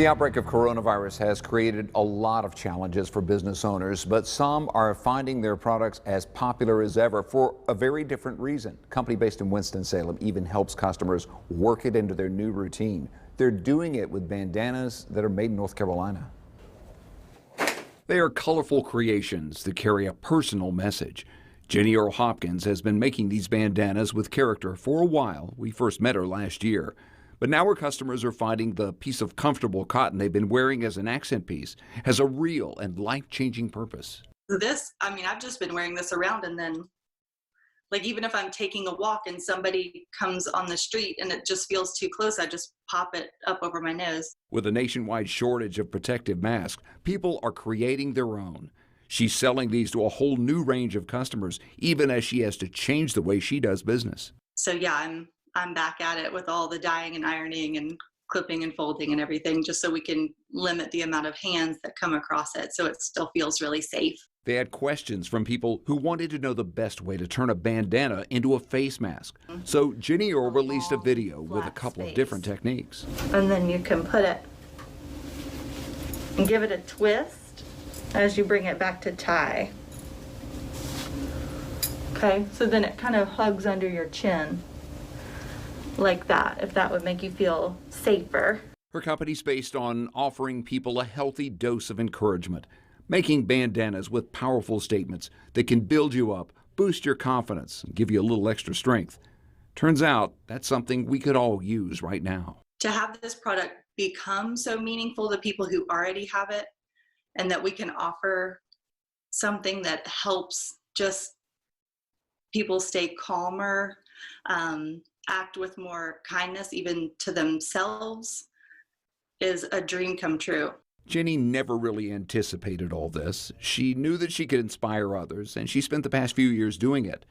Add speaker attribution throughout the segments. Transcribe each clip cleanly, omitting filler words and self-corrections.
Speaker 1: The outbreak of coronavirus has created a lot of challenges for business owners, but some are finding their products as popular as ever for a very different reason. A company based in Winston-Salem even helps customers work it into their new routine. They're doing it with bandanas that are made in North Carolina.
Speaker 2: They are colorful creations that carry a personal message. Jenny Earl Hopkins has been making these bandanas with character for a while. We first met her last year. But now her customers are finding the piece of comfortable cotton they've been wearing as an accent piece has a real and life-changing purpose.
Speaker 3: I've just been wearing this around, and then, even if I'm taking a walk and somebody comes on the street and it just feels too close, I just pop it up over my nose.
Speaker 2: With a nationwide shortage of protective masks, people are creating their own. She's selling these to a whole new range of customers, even as she has to change the way she does business.
Speaker 3: So yeah, I'm back at it with all the dyeing and ironing and clipping and folding and everything, just so we can limit the amount of hands that come across it so it still feels really safe.
Speaker 2: They had questions from people who wanted to know the best way to turn a bandana into a face mask. So Jenny Earl released a video with a couple of different techniques.
Speaker 3: And then you can put it and give it a twist as you bring it back to tie. Okay, so then it kind of hugs under your chin. Like that, if that would make you feel safer.
Speaker 2: Her company's based on offering people a healthy dose of encouragement, making bandanas with powerful statements that can build you up, boost your confidence, and give you a little extra strength. Turns out that's something we could all use right now.
Speaker 3: To have this product become so meaningful to people who already have it, and that we can offer something that helps just people stay calmer, act with more kindness even to themselves, is a dream come true.
Speaker 2: Jenny never really anticipated all this. She knew that she could inspire others, and she spent the past few years doing it.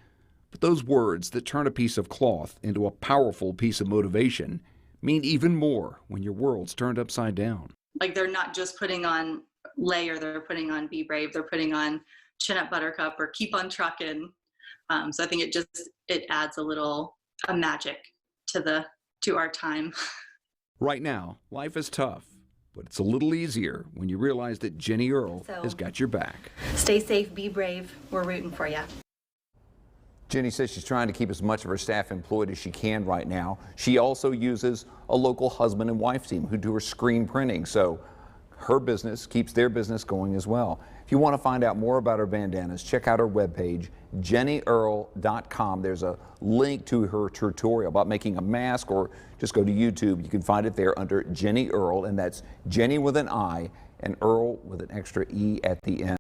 Speaker 2: But those words that turn a piece of cloth into a powerful piece of motivation mean even more when your world's turned upside down.
Speaker 3: They're not just putting on layer, they're putting on Be Brave, they're putting on Chin Up Buttercup or Keep on Truckin'. So I think it adds a magic to our time.
Speaker 2: Right now, life is tough, but it's a little easier when you realize that Jenny Earl has got your back.
Speaker 3: Stay safe, be brave. We're rooting for you.
Speaker 1: Jenny says she's trying to keep as much of her staff employed as she can right now. She also uses a local husband and wife team who do her screen printing, so her business keeps their business going as well. If you want to find out more about her bandanas, check out her webpage, JennyEarl.com. There's a link to her tutorial about making a mask, or just go to YouTube. You can find it there under Jenny Earl, and that's Jenny with an I and Earl with an extra E at the end.